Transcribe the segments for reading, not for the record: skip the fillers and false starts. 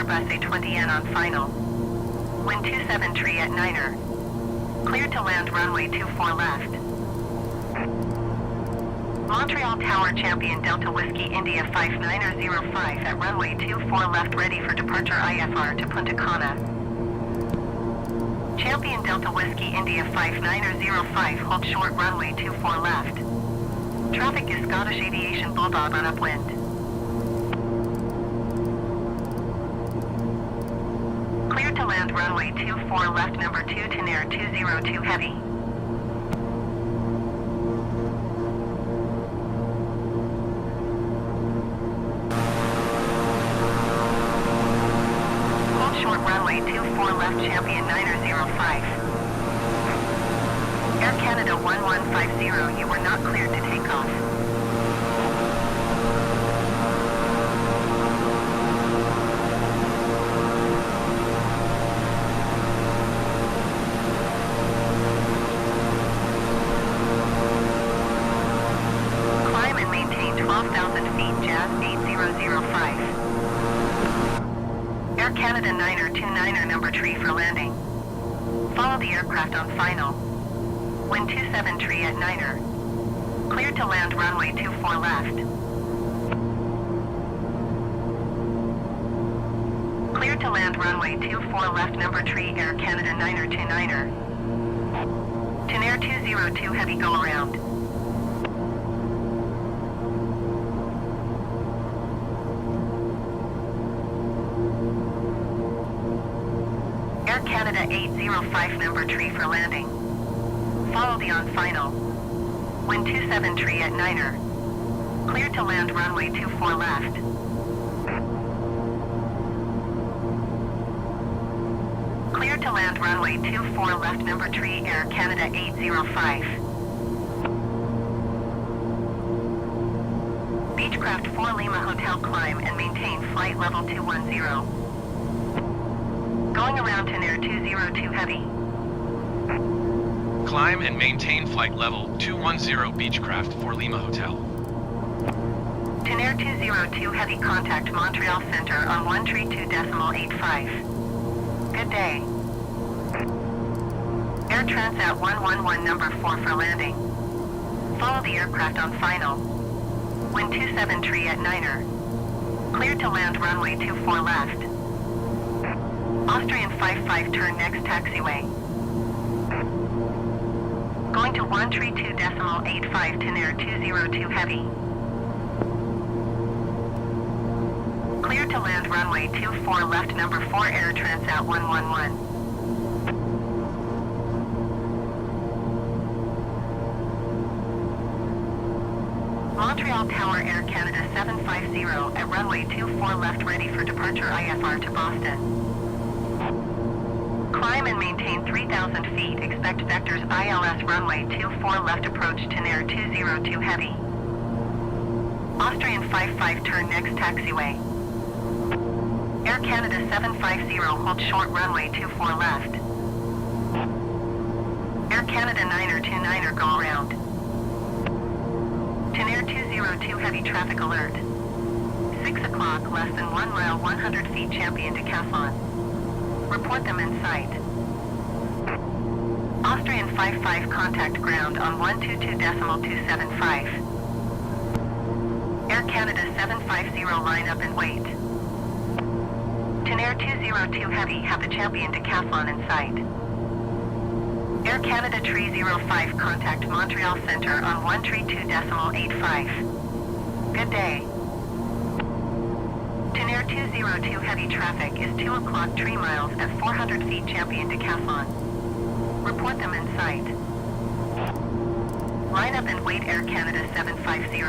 Airbus A20N on final. Wind 273 at Niner. Cleared to land runway 24 left. Montreal Tower Champion Delta Whiskey India 5905 at runway 24 left ready for departure IFR to Punta Cana. Champion Delta Whiskey India 5905 hold short runway 24 left. Traffic is Scottish Aviation Bulldog on upwind. Clear to land runway 24 left number 2 to Nair 202 heavy. Hold short runway 24 left Champion 905. Air Canada 1150, you were not cleared to take off. Climb and maintain 12,000 feet, Jazz 8005. Air Canada 929er number 3 for landing. Follow the aircraft on final. Wind 273 at Niner. Cleared to land runway 24 left. Cleared to land runway 24 left number 3 Air Canada 929er. To Nair 202 heavy go around. Air Canada 805 number 3 for landing. Follow the on final. Wind 273 at Niner. Cleared to land runway 24 left. Cleared to land runway 24 left number 3 Air Canada 805. Beechcraft 4 Lima Hotel climb and maintain flight level 210. Going around to Nair 202 heavy. Climb and maintain flight level 210 Beechcraft for Lima Hotel. To Nair 202 heavy contact Montreal Center on 132.85. Good day. Air Transat 111 number 4 for landing. Follow the aircraft on final. Wind 273 at Niner. Cleared to land runway 24 left. Austrian 55 turn next taxiway. Going to 132.85 to Nair 202 heavy. Clear to land runway 24 left number 4 Air Transat 111. Montreal Tower Air Canada 750 at runway 24 left ready for departure IFR to Boston. Climb and maintain 3,000 feet. Expect vectors ILS runway 24 left approach to Nair 202 heavy. Austrian 55 turn next taxiway. Air Canada 750 hold short runway 24 left. Air Canada 929er go around. To Nair 202 heavy traffic alert. 6 o'clock less than 1 mile 100 feet Champion Decathlon. Report them in sight. Austrian 55 contact ground on 122.275. Air Canada 750 line up and wait. To Nair 202 heavy have the Champion Decathlon in sight. Air Canada 305 contact Montreal Center on 132.85. Good day. To Nair 202 heavy traffic is 2 o'clock 3 miles at 400 feet Champion Decathlon. Report them in sight. Line up and wait Air Canada 750.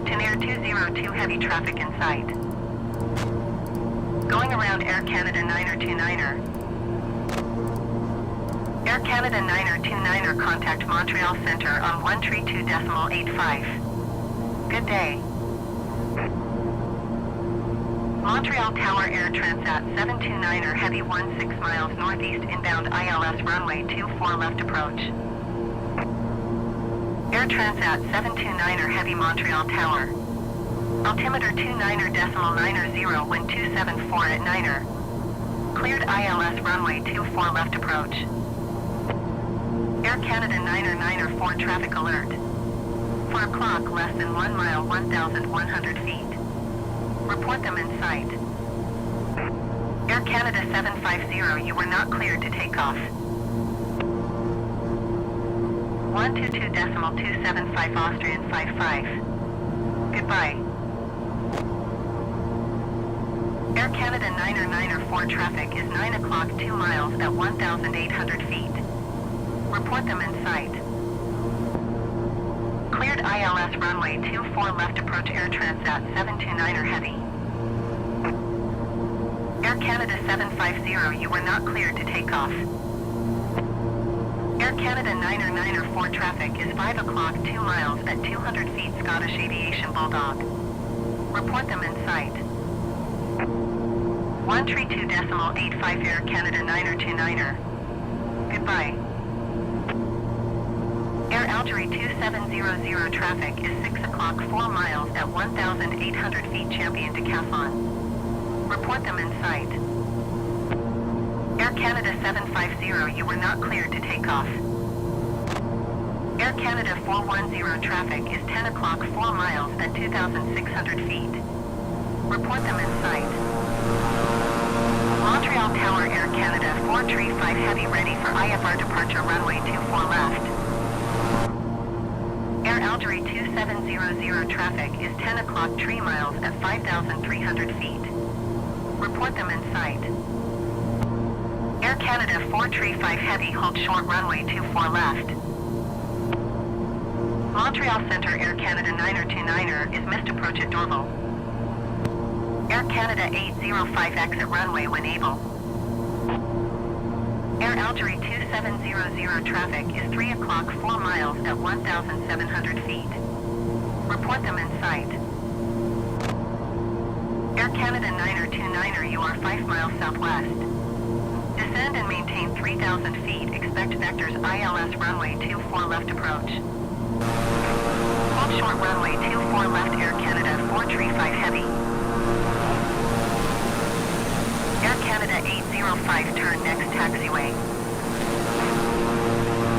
To Nair 202 heavy traffic in sight. Going around Air Canada 929er. Air Canada 929er contact Montreal Center on 132.85. Good day. Montreal Tower Air Transat 729er heavy 16 miles northeast inbound ILS runway 24 left approach. Air Transat 729er Heavy Montreal Tower. Altimeter 29er.90, wind 274 at 9er. Cleared ILS runway 24 left approach. Air Canada 9er 4 traffic alert. 4 o'clock, less than 1 mile, 1,100 feet. Report them in sight. Air Canada 750, you were not cleared to take off. 122.275 Austrian 55. Goodbye. Air Canada 9er 4 traffic is 9 o'clock, 2 miles at 1,800 feet. Report them in sight. Cleared ILS runway 24 left approach Air Transat 729er Heavy. Air Canada 750, you were not cleared to take off. Air Canada 9er 4 traffic is 5 o'clock, 2 miles at 200 feet Scottish Aviation Bulldog. Report them in sight. 132.85 Air Canada 9er 29er. Goodbye. Air Algerie 2700 traffic is 6 o'clock, 4 miles at 1,800 feet Champion Decathlon. Report them in sight. Air Canada 750, you were not cleared to take off. Air Canada 410 traffic is 10 o'clock, 4 miles at 2,600 feet. Report them in sight. Montreal Tower Air Canada 435 Heavy ready for IFR departure runway 24 left. Air Algerie 2700 traffic is 10 o'clock, 3 miles at 5,300 feet. Report them in sight. Air Canada 435 Heavy hold short runway 24 left. Montreal Centre Air Canada 9er 29er is missed approach at Dorval. Air Canada 805 exit runway when able. Air Algerie 2700 traffic is 3 o'clock, 4 miles at 1,700 feet. Report them in sight. Air Canada 9er 29er, you are 5 miles southwest. Descend and maintain 3,000 feet. Expect vectors ILS runway 24 left approach. Hold short runway 24 left Air Canada 435 Heavy. Air Canada 805 turn next taxiway.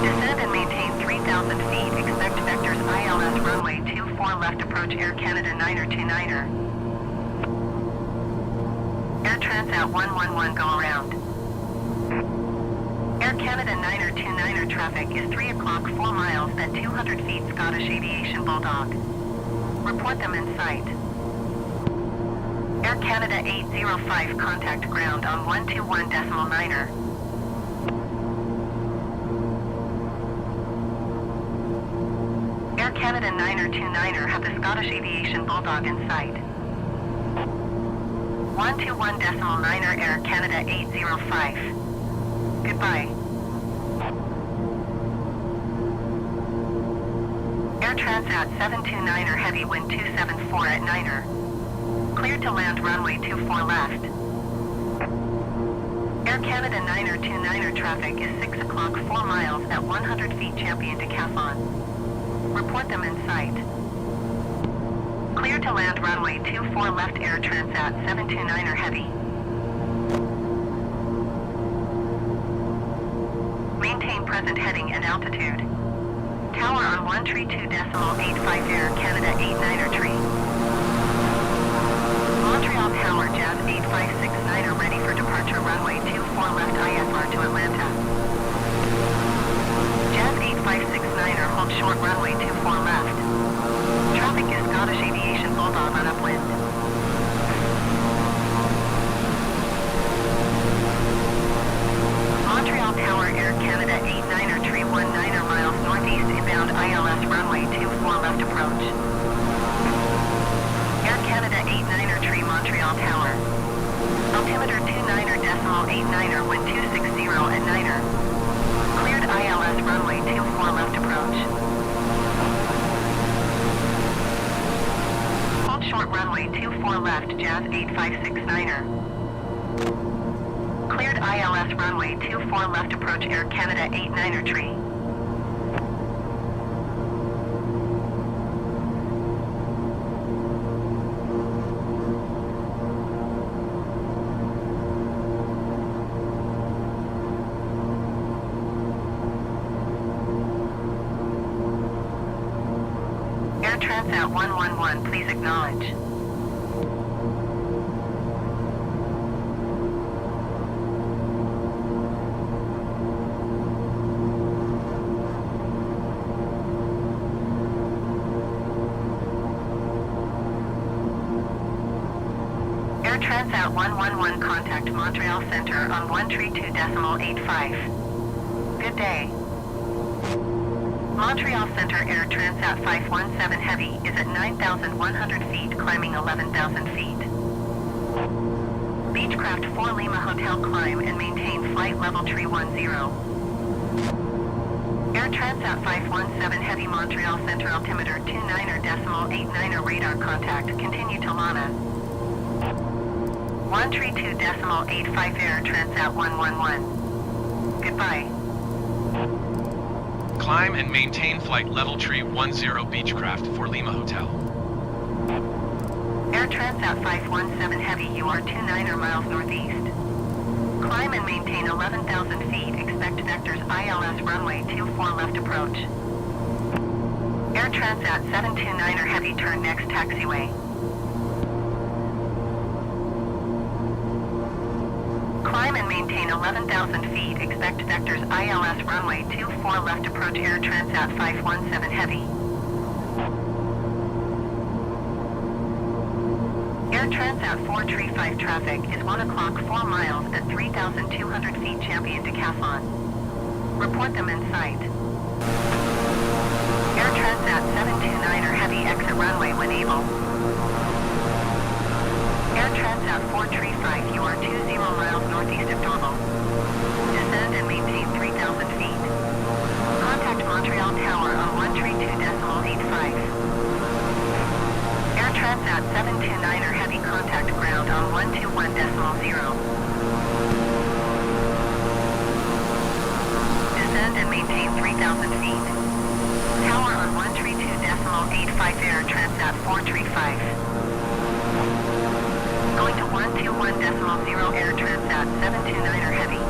Descend and maintain 3,000 feet. Expect vectors ILS runway 24 left approach Air Canada 9er 29er. Air Transat 111 go around. Air Canada 9er 29er traffic is 3 o'clock, 4 miles at 200 feet Scottish Aviation Bulldog. Report them in sight. Air Canada 805 contact ground on 121.9er. Air Canada 9er 29er have the Scottish Aviation Bulldog in sight. 121.9er Air Canada 805. Goodbye. Air Transat 729er Heavy wind 274 at 9er. Cleared to land runway 24 left. Air Canada 9er 29er traffic is 6 o'clock, 4 miles at 100 feet Champion Decathlon. Report them in sight. Clear to land runway 24 left Air Transat 729er Heavy. Maintain present heading and altitude. Tower on 132.85 Air Canada 89er tree. Montreal Tower Jazz 8569er ready for departure runway 24 left IFR to Atlanta. Jazz 8569er hold short runway 24 left. Traffic is Scottish Aviation Bulldog on upwind. Montreal Tower Air Canada 89er tree 19er miles northeast inbound ILS runway 24 left approach. Air Canada 89er tree Montreal Tower. Altimeter 29er.89er wind 260 at 9er. Cleared ILS runway 24 left approach. Hold short runway 24 left Jazz 8569er. Cleared ILS runway 24 left approach Air Canada 89er tree. Transat 111, please acknowledge. Air Transat 111, contact Montreal Center on 132.85. Good day. Montreal Center Air Transat 517 Heavy is at 9,100 feet, climbing 11,000 feet. Beechcraft 4 Lima Hotel, climb and maintain flight level 310. Air Transat 517 Heavy, Montreal Center altimeter 29.89 radar contact, continue to Lana. 132.85 Air Transat 111. Goodbye. Climb and maintain flight level 310 Beechcraft for Lima Hotel. Air Transat 517 Heavy, you are 29 miles northeast. Climb and maintain 11,000 feet, expect vectors ILS runway 24 left approach. Air Transat 729 Heavy, turn next taxiway. Climb and maintain 11,000 feet, expect vectors ILS runway 24 left approach. Air Transat 517 Heavy. Air Transat 435 traffic is 1 o'clock 4 miles at 3,200 feet, Champion Decathlon. Report them in sight. Air Transat 729 Heavy, exit runway when able. Air Transat 435, you are 20 miles northeast of Dorval. Descend and maintain 3,000 feet. Contact Montreal Tower on 132.85. Air Transat 729 Heavy, contact ground on 121.0. Descend and maintain 3,000 feet. Tower on 132.85 Air Transat 435. Going to 121.0 Air Transat 729 Heavy.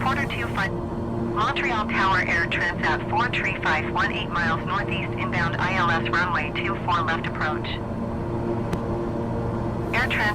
Porter 25. Montreal Tower Air Transat 435, 18 miles northeast, inbound ILS runway 24 left approach. Air Transat